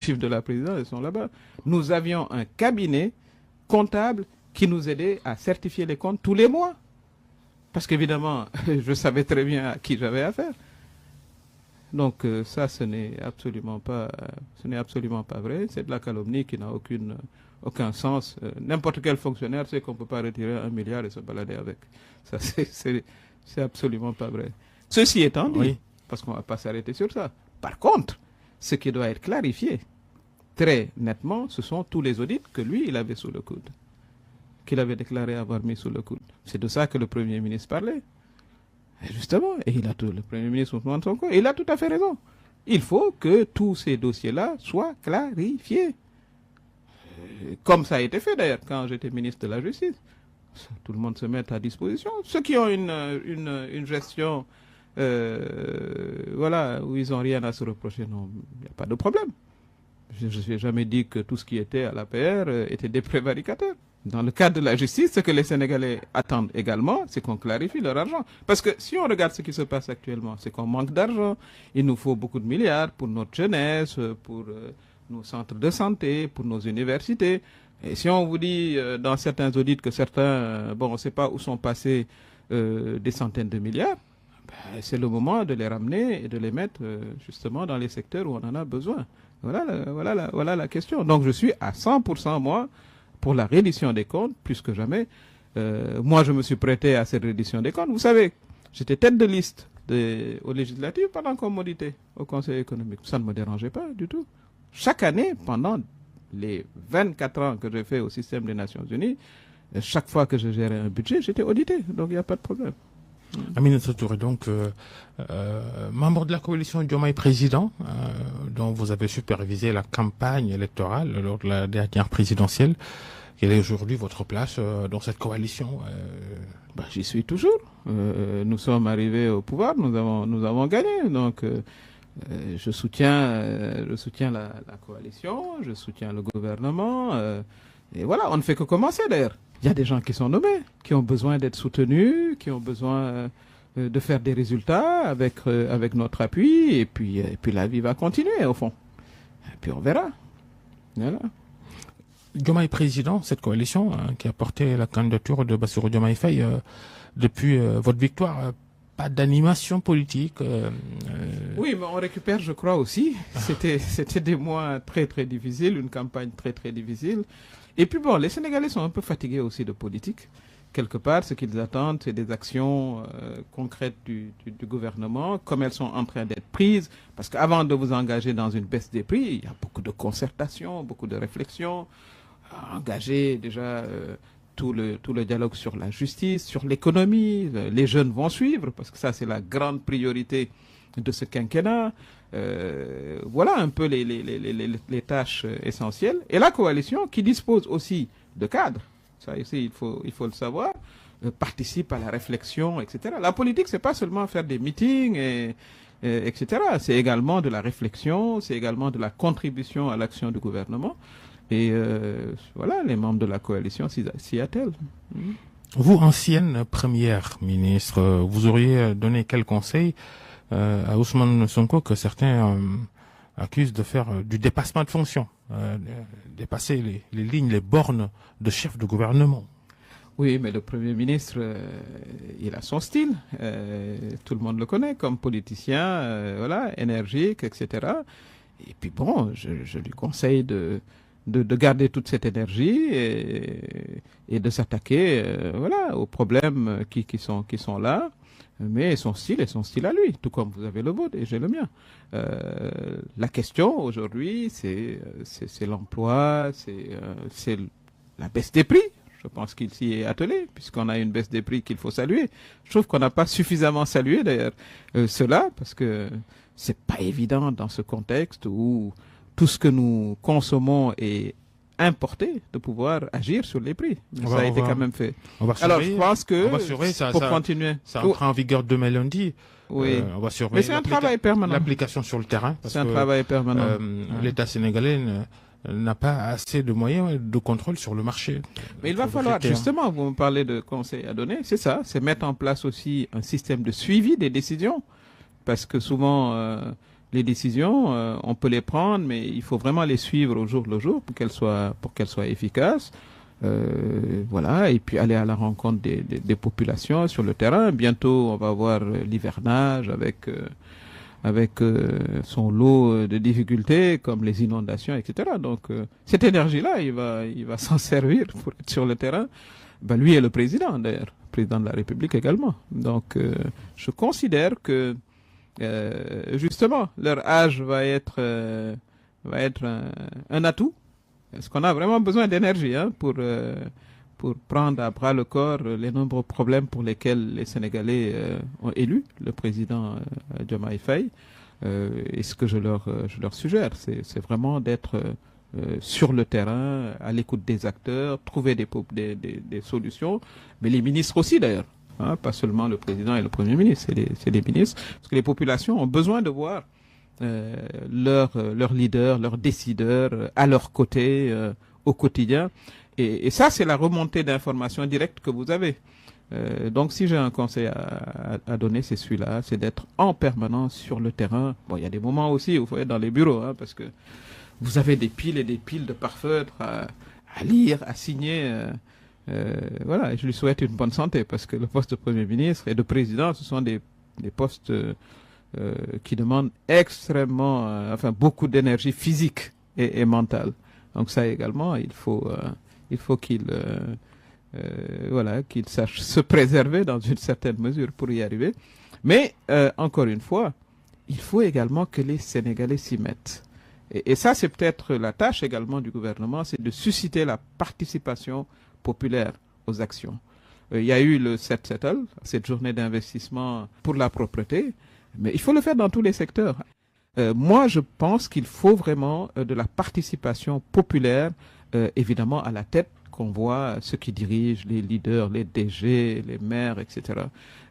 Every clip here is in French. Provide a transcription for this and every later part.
exécutif de la présidence, ils sont là-bas. Nous avions un cabinet comptable qui nous aidait à certifier les comptes tous les mois. Parce qu'évidemment, je savais très bien à qui j'avais affaire. Donc ça, ce n'est absolument pas vrai. C'est de la calomnie qui n'a aucun sens. N'importe quel fonctionnaire sait qu'on ne peut pas retirer 1 milliard et se balader avec. Ça, c'est absolument pas vrai. Ceci étant dit, Oui. parce qu'on ne va pas s'arrêter sur ça. Par contre, ce qui doit être clarifié très nettement, ce sont tous les audits que lui, il avait sous le coude, qu'il avait déclaré avoir mis sous le coude. C'est de ça que le Premier ministre parlait. Et justement, le Premier ministre Ousmane Sonko, il a tout à fait raison. Il faut que tous ces dossiers-là soient clarifiés. Comme ça a été fait d'ailleurs quand j'étais ministre de la Justice. Tout le monde se met à disposition. Ceux qui ont une gestion voilà, où ils n'ont rien à se reprocher, non, il n'y a pas de problème. Je n'ai jamais dit que tout ce qui était à l'APR était des prévaricateurs. Dans le cadre de la justice, ce que les Sénégalais attendent également, c'est qu'on clarifie leur argent. Parce que si on regarde ce qui se passe actuellement, c'est qu'on manque d'argent. Il nous faut beaucoup de milliards pour notre jeunesse, pour nos centres de santé, pour nos universités. Et si on vous dit dans certains audits que certains, bon, on ne sait pas où sont passés des centaines de milliards, ben, c'est le moment de les ramener et de les mettre justement dans les secteurs où on en a besoin. Voilà la question. Donc je suis à 100% moi pour la reddition des comptes, plus que jamais. Moi, je me suis prêté à cette reddition des comptes. Vous savez, j'étais tête de liste aux législatives pendant qu'on m'auditait au Conseil économique. Ça ne me dérangeait pas du tout. Chaque année, pendant les 24 ans que j'ai fait au système des Nations Unies, chaque fois que je gérais un budget, j'étais audité. Donc, il n'y a pas de problème. Aminata Touré, donc membre de la coalition Diomaye Président, dont vous avez supervisé la campagne électorale lors de la dernière présidentielle. Quelle est aujourd'hui votre place dans cette coalition J'y suis toujours. Nous sommes arrivés au pouvoir, nous avons gagné. Donc, je soutiens la coalition, je soutiens le gouvernement. Et voilà, on ne fait que commencer d'ailleurs. Il y a des gens qui sont nommés, qui ont besoin d'être soutenus, qui ont besoin de faire des résultats avec notre appui. Et puis la vie va continuer au fond. Et puis on verra. Voilà. Diomaye Président, cette coalition qui a porté la candidature de Bassirou Diomaye Faye depuis votre victoire, pas d'animation politique. Oui, mais on récupère, je crois aussi. C'était des mois très très difficiles, une campagne très très difficile. Et puis bon, les Sénégalais sont un peu fatigués aussi de politique. Quelque part, ce qu'ils attendent, c'est des actions concrètes du gouvernement, comme elles sont en train d'être prises. Parce qu'avant de vous engager dans une baisse des prix, il y a beaucoup de concertation, beaucoup de réflexion. Engager déjà tout le dialogue sur la justice, sur l'économie. Les jeunes vont suivre, parce que ça, c'est la grande priorité de ce quinquennat. Voilà un peu les tâches essentielles. Et la coalition, qui dispose aussi de cadres, ça aussi il faut le savoir, participe à la réflexion, etc. La politique, c'est pas seulement faire des meetings, etc. C'est également de la réflexion, c'est également de la contribution à l'action du gouvernement. Et voilà, les membres de la coalition s'y attellent. Vous, ancienne première ministre, vous auriez donné quel conseil à Ousmane Sonko que certains accusent de faire du dépassement de fonction, dépasser les lignes, les bornes de chef de gouvernement? Oui, mais le Premier ministre, il a son style. Tout le monde le connaît comme politicien, voilà, énergique, etc. Et puis bon, je lui conseille de garder toute cette énergie et de s'attaquer voilà, aux problèmes qui sont là. Mais son style est son style à lui, tout comme vous avez le vôtre et j'ai le mien. La question aujourd'hui, c'est l'emploi, c'est la baisse des prix. Je pense qu'il s'y est attelé, puisqu'on a une baisse des prix qu'il faut saluer. Je trouve qu'on n'a pas suffisamment salué d'ailleurs cela, parce que c'est pas évident dans ce contexte où tout ce que nous consommons est importé, de pouvoir agir sur les prix. Mais ça a été quand même fait. Alors je pense que pour continuer, ça entrera en vigueur demain lundi. Oui. On va surveiller. Mais c'est un travail permanent. L'application sur le terrain. C'est un travail permanent. L'État sénégalais n'a pas assez de moyens de contrôle sur le marché. Mais il va falloir, justement, vous me parlez de conseils à donner, c'est ça, c'est mettre en place aussi un système de suivi des décisions, parce que souvent les décisions, on peut les prendre, mais il faut vraiment les suivre au jour le jour pour qu'elles soient efficaces. Voilà, et puis aller à la rencontre des populations sur le terrain. Bientôt, on va voir l'hivernage avec son lot de difficultés comme les inondations, etc. Donc, cette énergie-là, il va s'en servir pour être sur le terrain. Ben, lui est le président, d'ailleurs, président de la République également. Donc, je considère que justement, leur âge va être un atout. Est-ce qu'on a vraiment besoin d'énergie pour prendre à bras le corps les nombreux problèmes pour lesquels les Sénégalais ont élu le président Diomaye Faye. Et ce que je leur suggère, c'est vraiment d'être sur le terrain, à l'écoute des acteurs, trouver des solutions, mais les ministres aussi d'ailleurs. Hein, pas seulement le président et le premier ministre, c'est les ministres, parce que les populations ont besoin de voir leurs leaders, leurs décideurs à leur côté au quotidien. Et ça, c'est la remontée d'informations directes que vous avez. Donc, si j'ai un conseil à donner, c'est celui-là, c'est d'être en permanence sur le terrain. Bon, il y a des moments aussi où il faut être dans les bureaux, hein, parce que vous avez des piles et des piles de parfeutres à lire, à signer. Voilà, et je lui souhaite une bonne santé, parce que le poste de Premier ministre et de Président, ce sont des postes qui demandent extrêmement, beaucoup d'énergie physique et mentale. Donc ça également, il faut qu'il sache se préserver dans une certaine mesure pour y arriver. Mais encore une fois, il faut également que les Sénégalais s'y mettent. Et ça, c'est peut-être la tâche également du gouvernement, c'est de susciter la participation populaire aux actions. Il y a eu le 7-Settle, cette journée d'investissement pour la propreté, mais il faut le faire dans tous les secteurs. Moi, je pense qu'il faut vraiment de la participation populaire, évidemment à la tête qu'on voit ceux qui dirigent, les leaders, les DG, les maires, etc.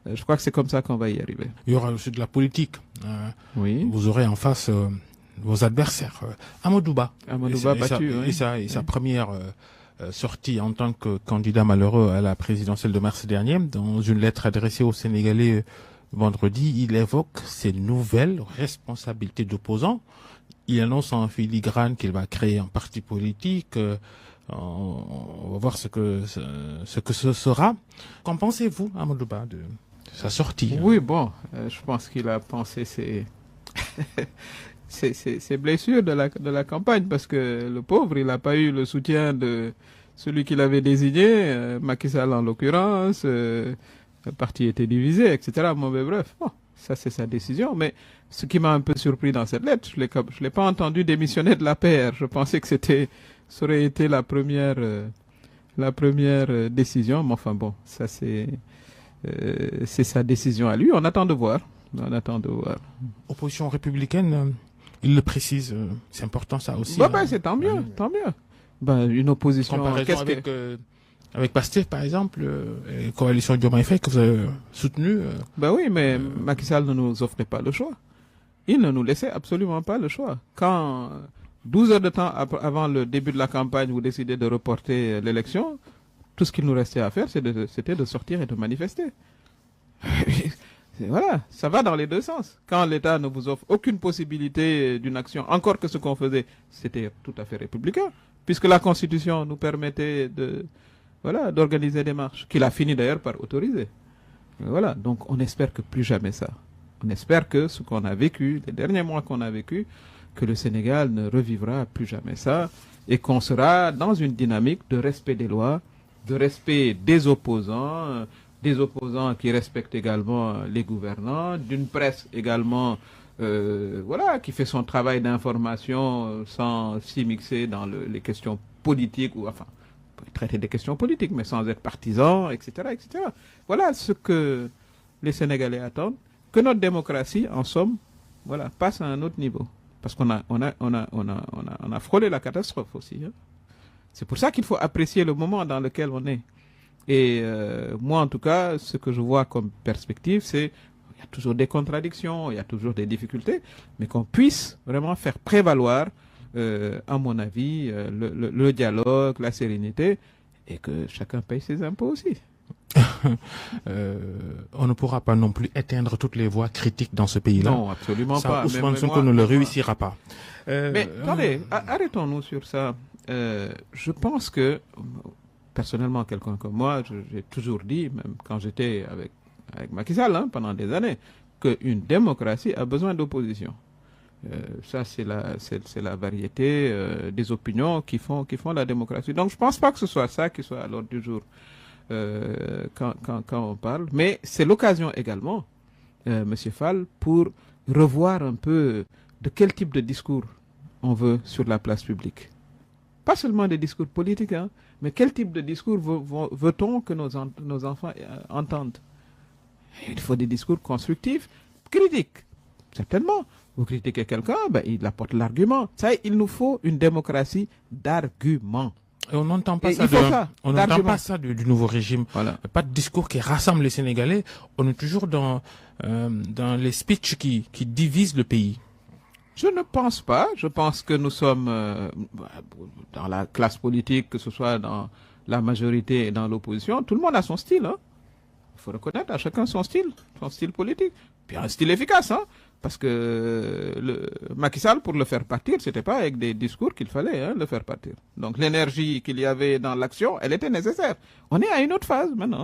Je crois que c'est comme ça qu'on va y arriver. Il y aura aussi de la politique. Oui. Vous aurez en face vos adversaires. Amadou Ba. Battu. Et sa première sortie en tant que candidat malheureux à la présidentielle de mars dernier, dans une lettre adressée aux Sénégalais vendredi, il évoque ses nouvelles responsabilités d'opposant. Il annonce en filigrane qu'il va créer un parti politique. On va voir ce que ce sera. Qu'en pensez-vous, Amadou Ba, de sa sortie? Oui, bon, je pense qu'il a pensé ses blessures de la campagne, parce que le pauvre, il n'a pas eu le soutien de celui qu'il avait désigné, Macky Sall en l'occurrence. Le parti était divisé, etc. Mais bref, bon, ça c'est sa décision. Mais ce qui m'a un peu surpris dans cette lettre, je l'ai pas entendu démissionner de l'APR. Je pensais que ça aurait été la première décision. Mais enfin bon, ça c'est sa décision à lui. On attend de voir. Opposition républicaine, il le précise, c'est important ça aussi. C'est tant mieux, tant mieux. Une opposition. Comparaison avec Pastef, par exemple, coalition Diomaye Faye que vous avez soutenue. Oui, mais Macky Sall ne nous offrait pas le choix. Il ne nous laissait absolument pas le choix. Quand 12 heures de temps avant le début de la campagne, vous décidez de reporter l'élection, tout ce qu'il nous restait à faire, c'était de sortir et de manifester. Voilà, ça va dans les deux sens. Quand l'État ne vous offre aucune possibilité d'une action, encore que ce qu'on faisait, c'était tout à fait républicain, puisque la Constitution nous permettait d'organiser des marches, qu'il a fini d'ailleurs par autoriser. Voilà, donc on espère que plus jamais ça. On espère que ce qu'on a vécu, les derniers mois qu'on a vécu, que le Sénégal ne revivra plus jamais ça, et qu'on sera dans une dynamique de respect des lois, de respect des opposants qui respectent également les gouvernants, d'une presse également qui fait son travail d'information sans s'y dans les questions politiques, traiter des questions politiques, mais sans être partisan, etc., etc. Voilà ce que les Sénégalais attendent, que notre démocratie, en somme, passe à un autre niveau. Parce qu'on a frôlé la catastrophe aussi. Hein. C'est pour ça qu'il faut apprécier le moment dans lequel on est. Et moi, en tout cas, ce que je vois comme perspective, c'est il y a toujours des contradictions, il y a toujours des difficultés, mais qu'on puisse vraiment faire prévaloir, à mon avis, le dialogue, la sérénité, et que chacun paye ses impôts aussi. on ne pourra pas non plus éteindre toutes les voix critiques dans ce pays-là. Non, absolument Ça, pas. Ousmane Sonko ne le réussira pas. Mais attendez, arrêtons-nous sur ça. Je pense que, personnellement, quelqu'un comme moi, j'ai toujours dit, même quand j'étais avec Macky Sall, pendant des années, qu'une démocratie a besoin d'opposition. Ça, c'est la variété des opinions qui font la démocratie. Donc, je pense pas que ce soit ça qui soit à l'ordre du jour quand on parle. Mais c'est l'occasion également, Monsieur Fall, pour revoir un peu de quel type de discours on veut sur la place publique. Pas seulement des discours politiques, mais quel type de discours veut-on que nos enfants entendent? Il faut des discours constructifs, critiques, certainement. Vous critiquez quelqu'un, il apporte l'argument. Ça, il nous faut une démocratie d'arguments. Et on n'entend pas ça du nouveau régime. Voilà. Pas de discours qui rassemble les Sénégalais. On est toujours dans les speeches qui divisent le pays. Je ne pense pas. Je pense que nous sommes dans la classe politique, que ce soit dans la majorité et dans l'opposition. Tout le monde a son style. Il faut reconnaître à chacun son style politique. Puis un style efficace, parce que Macky Sall, pour le faire partir, c'était pas avec des discours qu'il fallait le faire partir. Donc l'énergie qu'il y avait dans l'action, elle était nécessaire. On est à une autre phase maintenant.